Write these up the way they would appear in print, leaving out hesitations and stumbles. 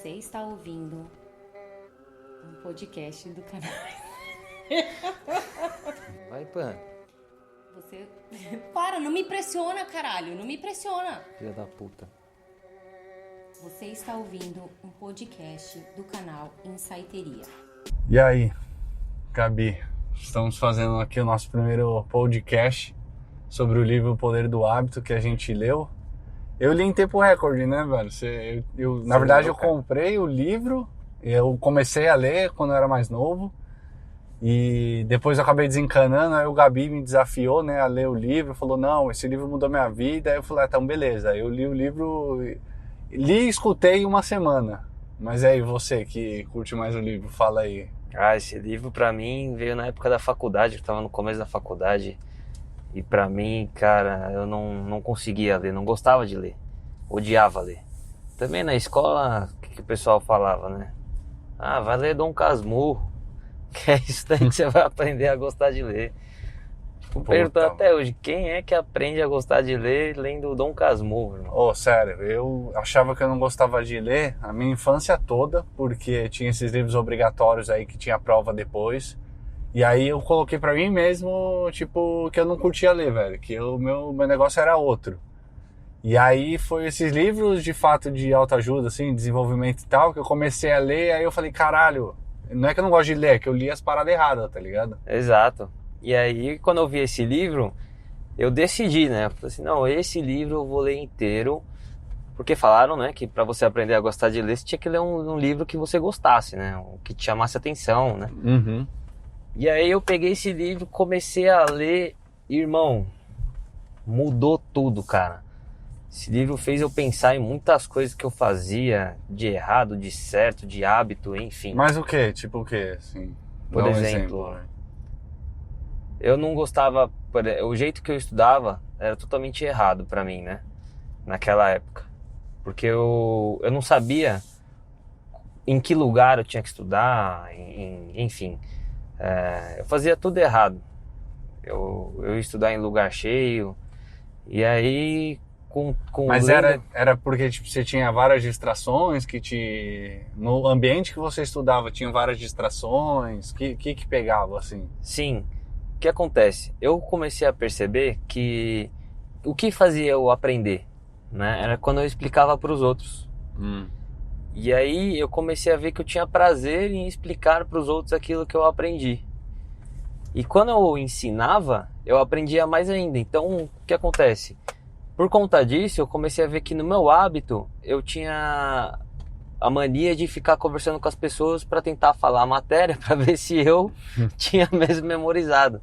Você está ouvindo um podcast do canal. Vai, Pan. Você... Para, não me impressiona, caralho. Não me impressiona. Filha da puta. Você está ouvindo um podcast do canal Insaiteria. E aí, Gabi? Estamos fazendo aqui o nosso primeiro podcast sobre o livro O Poder do Hábito que a gente leu. Eu li em tempo recorde, né, velho? Na verdade, eu comprei o livro, eu comecei a ler quando eu era mais novo e depois eu acabei desencanando, aí o Gabi me desafiou, né, a ler o livro, falou, não, esse livro mudou minha vida, aí eu falei, então beleza, eu li o livro, li e escutei em uma semana. Mas aí, você que curte mais o livro, fala aí. Esse livro pra mim veio na época da faculdade, eu tava no começo da faculdade. E pra mim, cara, eu não conseguia ler, não gostava de ler, odiava ler. Também na escola, o que o pessoal falava, né? Vai ler Dom Casmurro, que é isso daí que você vai aprender a gostar de ler. Fico perguntando até hoje, quem é que aprende a gostar de ler lendo Dom Casmurro, irmão? Sério, eu achava que eu não gostava de ler a minha infância toda, porque tinha esses livros obrigatórios aí que tinha prova depois. E aí eu coloquei pra mim mesmo, tipo, que eu não curtia ler, velho. Que o meu negócio era outro. E aí foi esses livros, de fato, de autoajuda, assim, desenvolvimento e tal, que eu comecei a ler, aí eu falei, caralho, não é que eu não gosto de ler, é que eu li as paradas erradas, tá ligado? Exato. E aí, quando eu vi esse livro, eu decidi, né? Eu falei assim, não, esse livro eu vou ler inteiro. Porque falaram, né, que pra você aprender a gostar de ler, você tinha que ler um livro que você gostasse, né? Que te chamasse atenção, né? Uhum. E aí eu peguei esse livro, comecei a ler, irmão, mudou tudo, cara. Esse livro fez eu pensar em muitas coisas que eu fazia, de errado, de certo, de hábito, enfim. Mas o quê? Tipo o quê, assim? Por exemplo, eu não gostava, o jeito que eu estudava era totalmente errado pra mim, né? Naquela época. Porque eu não sabia em que lugar eu tinha que estudar, enfim. Eu fazia tudo errado. Eu ia estudar em lugar cheio. E aí Mas era porque tipo, você tinha várias distrações no ambiente que você estudava tinha várias distrações? Que pegava, assim? Sim. O que acontece? Eu comecei a perceber que o que fazia eu aprender, né, era quando eu explicava para os outros. E aí eu comecei a ver que eu tinha prazer em explicar para os outros aquilo que eu aprendi. E quando eu ensinava, eu aprendia mais ainda. Então, o que acontece? Por conta disso, eu comecei a ver que no meu hábito, eu tinha a mania de ficar conversando com as pessoas para tentar falar a matéria, para ver se eu tinha mesmo memorizado.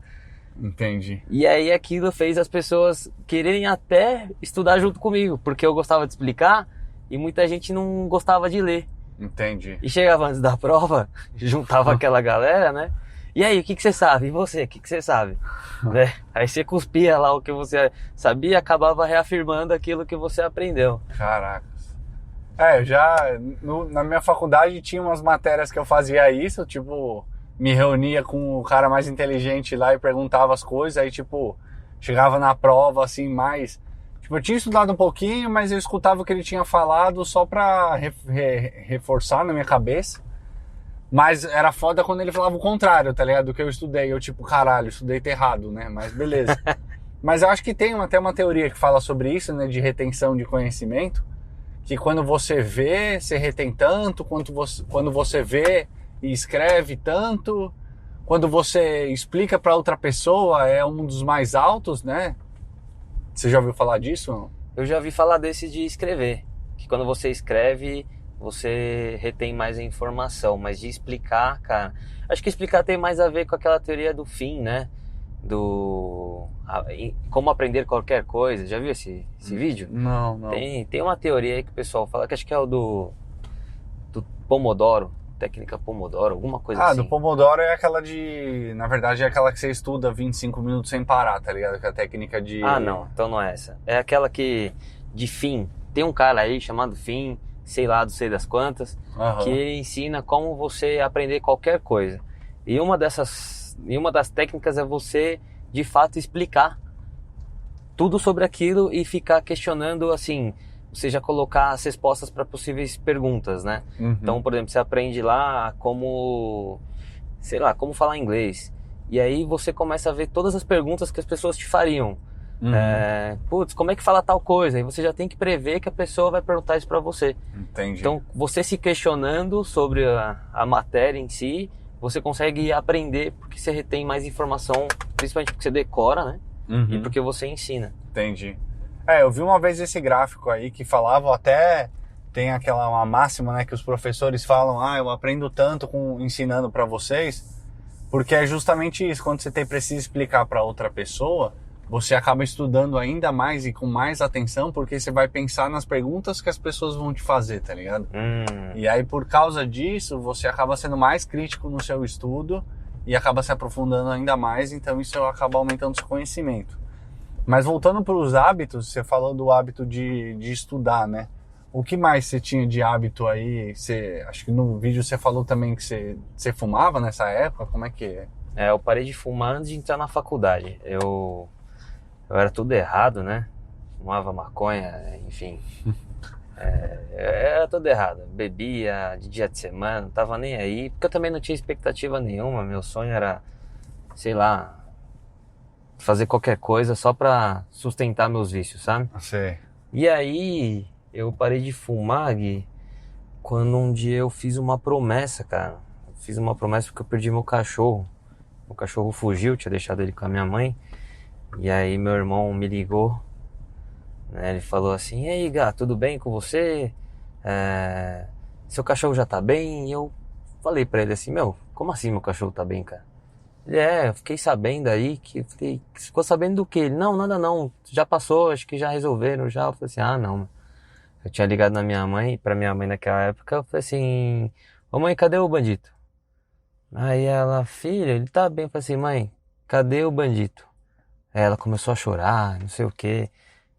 Entendi. E aí aquilo fez as pessoas quererem até estudar junto comigo, porque eu gostava de explicar e muita gente não gostava de ler. Entendi. E chegava antes da prova, juntava aquela galera, né? E aí, o que você sabe? E você, o que você sabe? Né? Aí você cuspia lá o que você sabia e acabava reafirmando aquilo que você aprendeu. Caracas. Na minha faculdade tinha umas matérias que eu fazia isso, tipo, me reunia com o cara mais inteligente lá e perguntava as coisas, aí tipo, chegava na prova assim, mais... Tipo, eu tinha estudado um pouquinho, mas eu escutava o que ele tinha falado só pra reforçar na minha cabeça. Mas era foda quando ele falava o contrário, tá ligado? Do que eu estudei. Eu tipo, caralho, estudei errado, né? Mas beleza. Mas eu acho que tem até uma teoria que fala sobre isso, né? De retenção de conhecimento. Que quando você vê, você retém tanto. Quando você vê e escreve tanto. Quando você explica pra outra pessoa, é um dos mais altos, né? Você já ouviu falar disso? Eu já ouvi falar desse de escrever. Que quando você escreve, você retém mais a informação. Mas de explicar, cara... Acho que explicar tem mais a ver com aquela teoria do fim, né? Como aprender qualquer coisa. Já viu esse vídeo? Não. Tem uma teoria aí que o pessoal fala, que acho que é o do Pomodoro. Técnica Pomodoro, alguma coisa assim. Do Pomodoro é aquela na verdade é aquela que você estuda 25 minutos sem parar, tá ligado? Que é a técnica de... Não, então não é essa. É aquela de fim. Tem um cara aí chamado Fim, sei das quantas, que ensina como você aprender qualquer coisa. E uma das técnicas é você, de fato, explicar tudo sobre aquilo e ficar questionando, assim, você já colocar as respostas para possíveis perguntas, né? Então, por exemplo, você aprende lá como, sei lá, como falar inglês. E aí você começa a ver todas as perguntas que as pessoas te fariam. Putz, como é que fala tal coisa? E você já tem que prever que a pessoa vai perguntar isso para você. Entendi. Então, você se questionando sobre a matéria em si, você consegue aprender porque você retém mais informação, principalmente porque você decora, né? E porque você ensina. Entendi. Eu vi uma vez esse gráfico aí que falava, até tem uma máxima, né, que os professores falam, eu aprendo tanto ensinando para vocês, porque é justamente isso, quando você precisa explicar para outra pessoa, você acaba estudando ainda mais e com mais atenção, porque você vai pensar nas perguntas que as pessoas vão te fazer, tá ligado? E aí, por causa disso, você acaba sendo mais crítico no seu estudo e acaba se aprofundando ainda mais, então isso acaba aumentando o seu conhecimento. Mas voltando para os hábitos, você falou do hábito de estudar, né? O que mais você tinha de hábito aí? Acho que no vídeo você falou também que você fumava nessa época, como é que é? Eu parei de fumar antes de entrar na faculdade. Eu era tudo errado, né? Fumava maconha, enfim. Era tudo errado. Bebia de dia de semana, não tava nem aí. Porque eu também não tinha expectativa nenhuma. Meu sonho era, sei lá, fazer qualquer coisa só pra sustentar meus vícios, sabe? Sei. E aí, eu parei de fumar, Gui, quando um dia eu fiz uma promessa, cara. Eu fiz uma promessa porque eu perdi meu cachorro. O cachorro fugiu, tinha deixado ele com a minha mãe. E aí meu irmão me ligou, né? Ele falou assim, e aí, gato, tudo bem com você? Seu cachorro já tá bem? E eu falei pra ele assim, como assim meu cachorro tá bem, cara? Ele, eu fiquei sabendo aí que... ficou sabendo do quê? Ele, não, nada não, já passou, acho que já resolveram já. Eu falei assim, não. Eu tinha ligado pra minha mãe naquela época, eu falei assim, ô mãe, cadê o bandito? Aí ela, filho, ele tá bem. Eu falei assim, mãe, cadê o bandito? Aí ela começou a chorar, não sei o quê.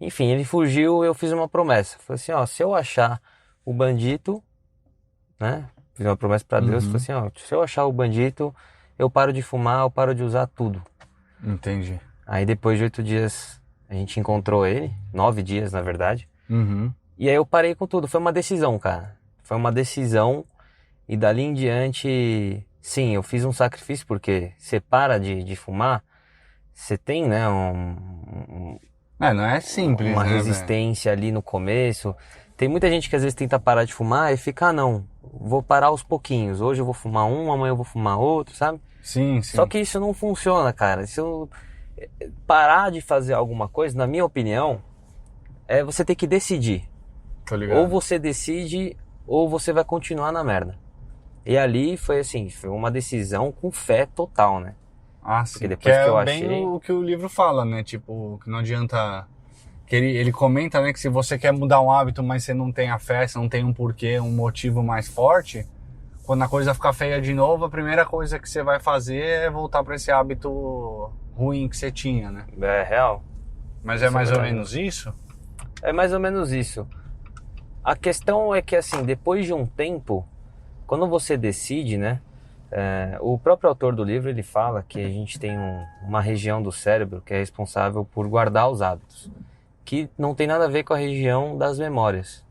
Enfim, ele fugiu, eu fiz uma promessa. Falei assim, se eu achar o bandito, né? Fiz uma promessa pra Deus, falei assim, se eu achar o bandito, eu paro de fumar, eu paro de usar tudo. Entendi. Aí depois de 8 dias, a gente encontrou ele, 9 dias, na verdade. E aí eu parei com tudo, foi uma decisão, cara. Foi uma decisão, e dali em diante, sim, eu fiz um sacrifício, porque você para de fumar, você tem, né, não é simples, uma né, resistência ali no começo. Tem muita gente que às vezes tenta parar de fumar e fica, não, vou parar aos pouquinhos. Hoje eu vou fumar um, amanhã eu vou fumar outro, sabe? Sim. Só que isso não funciona, cara. Parar de fazer alguma coisa, na minha opinião, você tem que decidir. Tô ligado. Ou você decide, ou você vai continuar na merda. E ali foi assim, foi uma decisão com fé total, né? Sim. Porque depois que eu bem achei... o que o livro fala, né? Tipo, que não adianta... Que ele comenta, né, que se você quer mudar um hábito, mas você não tem a fé, você não tem um porquê, um motivo mais forte, quando a coisa ficar feia de novo, a primeira coisa que você vai fazer é voltar para esse hábito ruim que você tinha, né? É real. Mas é mais ou menos isso? É mais ou menos isso. A questão é que, assim, depois de um tempo, quando você decide, né? O próprio autor do livro, ele fala que a gente tem uma região do cérebro que é responsável por guardar os hábitos, que não tem nada a ver com a região das memórias.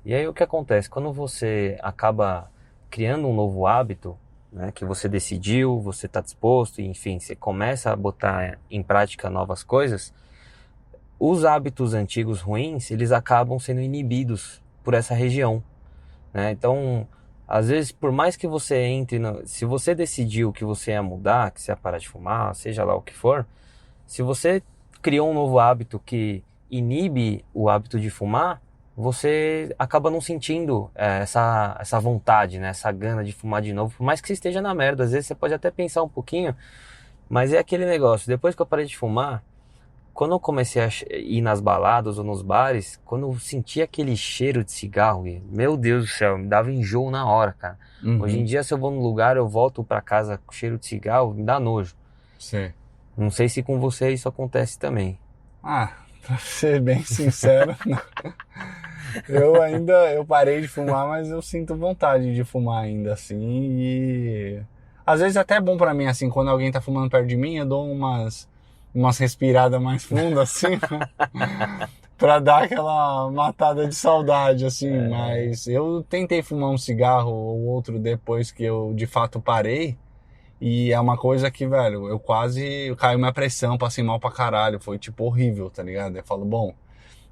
E aí o que acontece? Quando você acaba criando um novo hábito, né, que você decidiu, você está disposto, enfim, você começa a botar em prática novas coisas, os hábitos antigos ruins, eles acabam sendo inibidos por essa região, né? Então, às vezes, por mais que você entre... Se você decidiu que você ia mudar, que você ia parar de fumar, seja lá o que for, se você criou um novo hábito que inibe o hábito de fumar, você acaba não sentindo essa vontade, né? Essa gana de fumar de novo, por mais que você esteja na merda. Às vezes você pode até pensar um pouquinho, mas é aquele negócio. Depois que eu parei de fumar, quando eu comecei a ir nas baladas ou nos bares, quando eu sentia aquele cheiro de cigarro, meu Deus do céu, me dava enjoo na hora, cara. Hoje em dia, se eu vou num lugar, eu volto pra casa com cheiro de cigarro, me dá nojo. Sim. Não sei se com você isso acontece também. Pra ser bem sincero, eu parei de fumar, mas eu sinto vontade de fumar ainda, assim, e às vezes até é bom pra mim, assim, quando alguém tá fumando perto de mim, eu dou umas respiradas mais fundas, assim, pra dar aquela matada de saudade, assim. Mas eu tentei fumar um cigarro ou outro depois que eu de fato parei. E é uma coisa que, velho, eu caiu minha pressão, passei mal pra caralho. Foi, tipo, horrível, tá ligado? Eu falo, bom,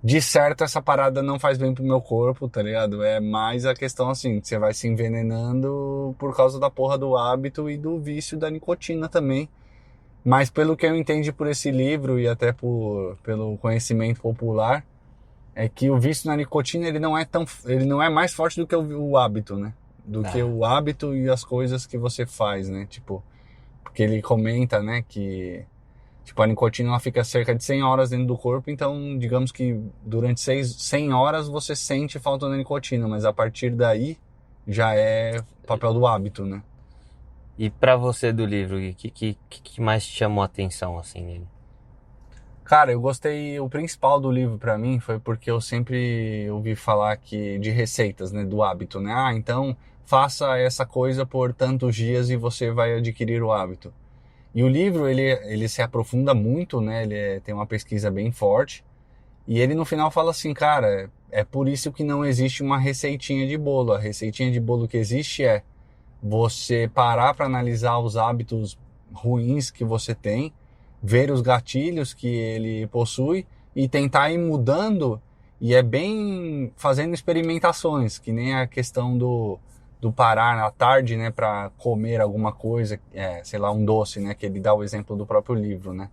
de certo essa parada não faz bem pro meu corpo, tá ligado? É mais a questão, assim, que você vai se envenenando por causa da porra do hábito e do vício da nicotina também. Mas pelo que eu entendi por esse livro e até pelo conhecimento popular, é que o vício na nicotina, ele não é mais forte do que o hábito, né? Do que o hábito e as coisas que você faz, né? Tipo, porque ele comenta, né, que tipo, a nicotina ela fica cerca de 100 horas dentro do corpo, então digamos que durante 100 horas você sente falta da nicotina, mas a partir daí já é papel do hábito, né? E pra você do livro, o que mais te chamou a atenção, assim, nele? Cara, eu gostei, o principal do livro pra mim foi porque eu sempre ouvi falar de receitas, né, do hábito, né? Ah, então faça essa coisa por tantos dias e você vai adquirir o hábito. E o livro, ele se aprofunda muito, né? Tem uma pesquisa bem forte. E ele no final fala assim, cara, é por isso que não existe uma receitinha de bolo. A receitinha de bolo que existe é você parar para analisar os hábitos ruins que você tem, ver os gatilhos que ele possui e tentar ir mudando. E é bem fazendo experimentações, que nem a questão do parar à tarde, né, para comer alguma coisa, sei lá, um doce, né, que ele dá o exemplo do próprio livro, né.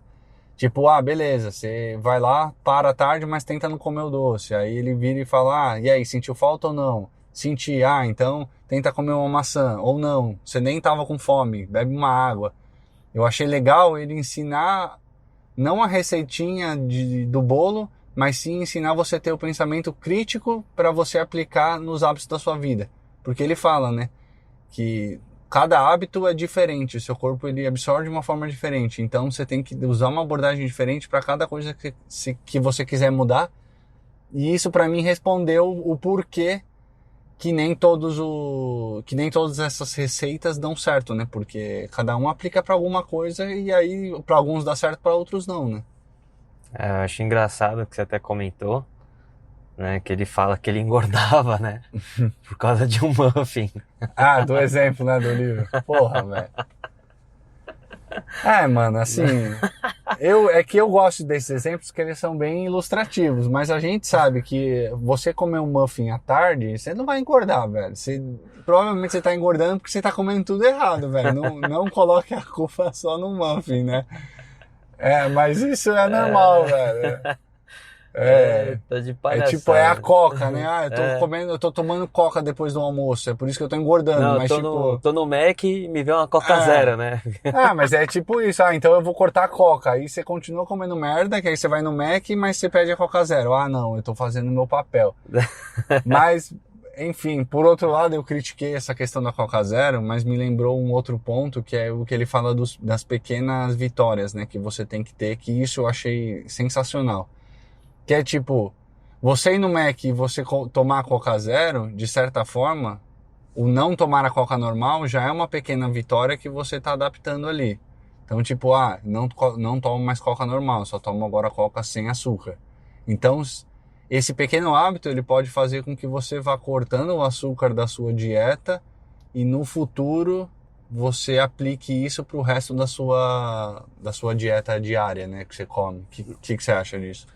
Tipo, beleza, você vai lá, para à tarde, mas tenta não comer o doce. Aí ele vira e fala, e aí, sentiu falta ou não? Senti, então tenta comer uma maçã. Ou não, você nem tava com fome, bebe uma água. Eu achei legal ele ensinar, não a receitinha do bolo, mas sim ensinar você a ter o pensamento crítico para você aplicar nos hábitos da sua vida. Porque ele fala, né, que cada hábito é diferente, o seu corpo ele absorve de uma forma diferente, então você tem que usar uma abordagem diferente para cada coisa que você quiser mudar. E isso para mim respondeu o porquê que nem todas essas receitas dão certo, né? Porque cada um aplica para alguma coisa e aí para alguns dá certo, para outros não, né? Eu acho engraçado que você até comentou, né, que ele fala que ele engordava, né, por causa de um muffin. Do exemplo, né, do livro. Porra, velho. Mano, assim, é que eu gosto desses exemplos que eles são bem ilustrativos, mas a gente sabe que você comer um muffin à tarde, você não vai engordar, velho. Provavelmente você tá engordando porque você tá comendo tudo errado, velho. Não coloque a culpa só no muffin, né? Mas isso é normal, velho. Tá de palhaçada. Tipo, é a coca, né? Eu tô tomando coca depois do almoço, é por isso que eu tô engordando. Não, mas tô no Mac e me vê uma Coca Zero, né? Mas é tipo isso, então eu vou cortar a coca. Aí você continua comendo merda, que aí você vai no Mac, mas você pede a Coca Zero. Não, eu tô fazendo o meu papel. Mas, enfim, por outro lado, eu critiquei essa questão da Coca Zero, mas me lembrou um outro ponto, que é o que ele fala das pequenas vitórias, né? Que você tem que ter, que isso eu achei sensacional. Que é tipo, você ir no Mac e você tomar a Coca Zero, de certa forma, o não tomar a Coca normal já é uma pequena vitória que você está adaptando ali. Então, tipo, não tomo mais Coca normal, só tomo agora Coca sem açúcar. Então, esse pequeno hábito, ele pode fazer com que você vá cortando o açúcar da sua dieta e no futuro você aplique isso para o resto da sua dieta diária, né, que você come. O que você acha disso?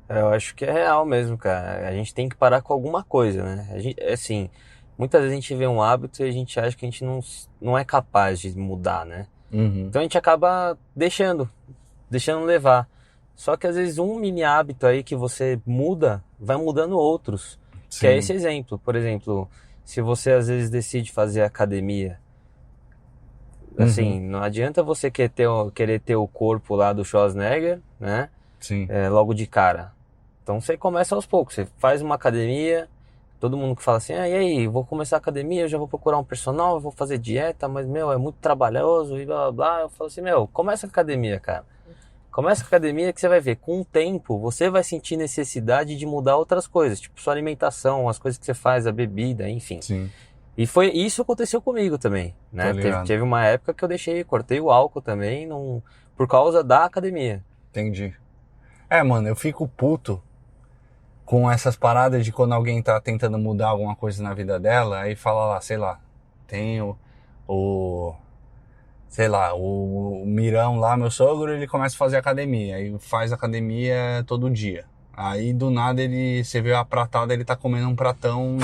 Eu acho que é real mesmo, cara. A gente tem que parar com alguma coisa, né? Assim, muitas vezes a gente vê um hábito e a gente acha que a gente não é capaz de mudar, né? Uhum. Então a gente acaba deixando levar. Só que às vezes um mini hábito aí que você muda, vai mudando outros. Sim. Que é esse exemplo. Por exemplo, se você às vezes decide fazer academia, assim, não adianta você querer ter o corpo lá do Schwarzenegger, né? Sim. Logo de cara. Então você começa aos poucos, você faz uma academia, todo mundo que fala assim, e aí, vou começar a academia, eu já vou procurar um personal, eu vou fazer dieta, mas, é muito trabalhoso e blá, blá, blá. Eu falo assim, começa a academia, cara. Começa a academia que você vai ver, com o tempo, você vai sentir necessidade de mudar outras coisas, tipo sua alimentação, as coisas que você faz, a bebida, enfim. Sim. E isso aconteceu comigo também, né? Teve uma época que eu cortei o álcool também, por causa da academia. Entendi. Mano, eu fico puto com essas paradas de quando alguém tá tentando mudar alguma coisa na vida dela, aí fala lá, sei lá, tem o Mirão lá, meu sogro, ele começa a fazer academia, aí faz academia todo dia. Aí do nada você vê a pratada, ele tá comendo um pratão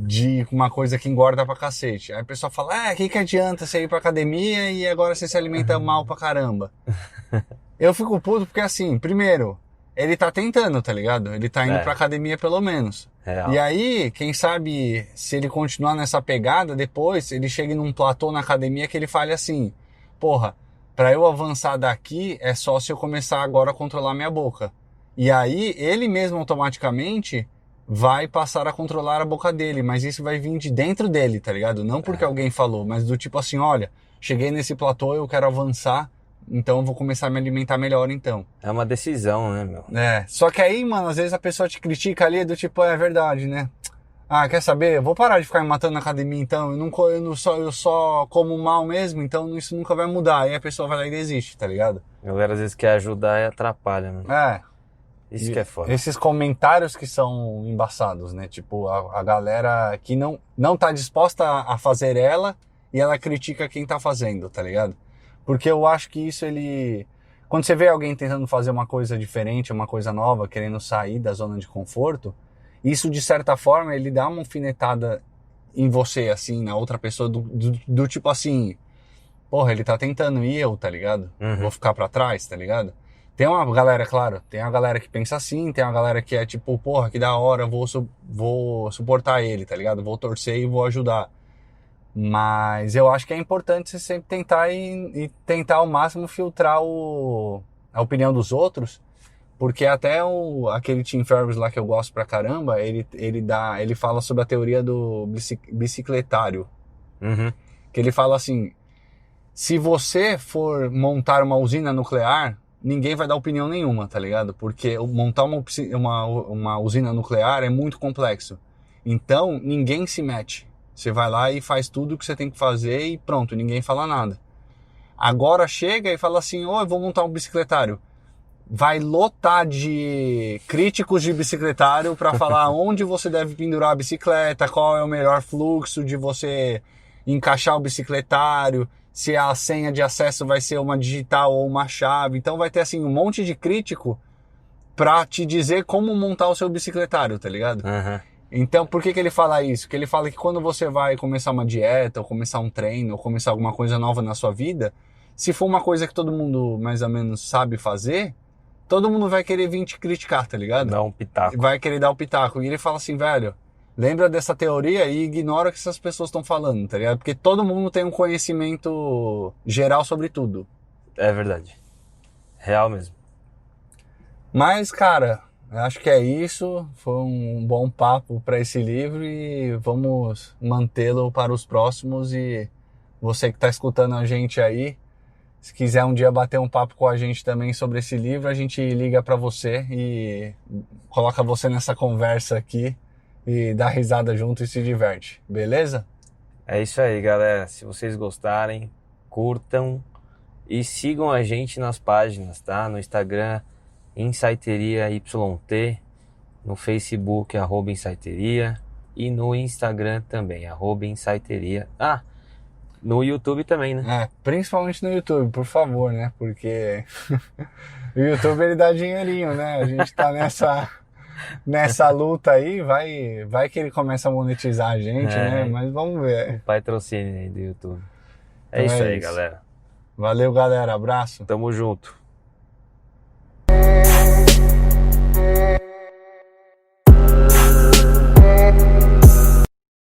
de uma coisa que engorda pra cacete. Aí o pessoal fala, que adianta você ir pra academia e agora você se alimenta mal pra caramba. Eu fico puto porque assim, primeiro, ele tá tentando, tá ligado? Ele tá indo pra academia pelo menos. Real. E aí, quem sabe, se ele continuar nessa pegada, depois ele chega num platô na academia que ele fale assim, porra, pra eu avançar daqui é só se eu começar agora a controlar minha boca. E aí, ele mesmo automaticamente vai passar a controlar a boca dele, mas isso vai vir de dentro dele, tá ligado? Não porque alguém falou, mas do tipo assim, olha, cheguei nesse platô, eu quero avançar, então eu vou começar a me alimentar melhor então. É uma decisão, né, meu? Só que aí, mano, às vezes a pessoa te critica ali do tipo, é verdade, né? Ah, quer saber? Eu vou parar de ficar me matando na academia então, eu só como mal mesmo, então isso nunca vai mudar. Aí a pessoa vai lá e desiste, tá ligado? A galera às vezes quer ajudar e atrapalha, mano. Isso que é foda. Esses comentários que são embaçados, né? Tipo, a galera que não tá disposta a fazer ela e ela critica quem tá fazendo, tá ligado? Porque eu acho que isso quando você vê alguém tentando fazer uma coisa diferente, uma coisa nova, querendo sair da zona de conforto, isso de certa forma ele dá uma alfinetada em você, assim, na outra pessoa, do tipo assim, porra, ele tá tentando e eu, tá ligado? Vou ficar pra trás, tá ligado? Tem uma galera, claro, tem uma galera que pensa assim, tem uma galera que é tipo, porra, que da hora, vou suportar ele, tá ligado? Vou torcer e vou ajudar. Mas eu acho que é importante você sempre tentar e tentar ao máximo filtrar a opinião dos outros, porque até aquele Tim Ferriss lá que eu gosto pra caramba, ele fala sobre a teoria do bicicletário. Que ele fala assim, se você for montar uma usina nuclear, ninguém vai dar opinião nenhuma, tá ligado? Porque montar uma usina nuclear é muito complexo. Então, ninguém se mete. Você vai lá e faz tudo o que você tem que fazer e pronto, ninguém fala nada. Agora chega e fala assim, eu vou montar um bicicletário. Vai lotar de críticos de bicicletário para falar onde você deve pendurar a bicicleta, qual é o melhor fluxo de você encaixar o bicicletário, se a senha de acesso vai ser uma digital ou uma chave. Então vai ter assim um monte de crítico pra te dizer como montar o seu bicicletário, tá ligado? Então por que ele fala isso? Porque ele fala que quando você vai começar uma dieta, ou começar um treino, ou começar alguma coisa nova na sua vida, se for uma coisa que todo mundo mais ou menos sabe fazer, todo mundo vai querer vir te criticar, tá ligado? Dar um pitaco. Vai querer dar o pitaco. E ele fala assim, velho, lembra dessa teoria e ignora o que essas pessoas estão falando, tá ligado? Porque todo mundo tem um conhecimento geral sobre tudo. É verdade. Real mesmo. Mas, cara, acho que é isso. Foi um bom papo para esse livro e vamos mantê-lo para os próximos. E você que está escutando a gente aí, se quiser um dia bater um papo com a gente também sobre esse livro, a gente liga para você e coloca você nessa conversa aqui e dá risada junto e se diverte, beleza? É isso aí, galera. Se vocês gostarem, curtam e sigam a gente nas páginas, tá? No Instagram, Insaiteria YT, no Facebook, @Insaiteria, e no Instagram também, @Insaiteria. No YouTube também, né? Principalmente no YouTube, por favor, né? Porque o YouTube ele dá dinheirinho, né? A gente tá nessa luta aí, vai que ele começa a monetizar a gente, né? Mas vamos ver. O patrocínio aí do YouTube. É isso aí, galera. Valeu, galera. Abraço. Tamo junto.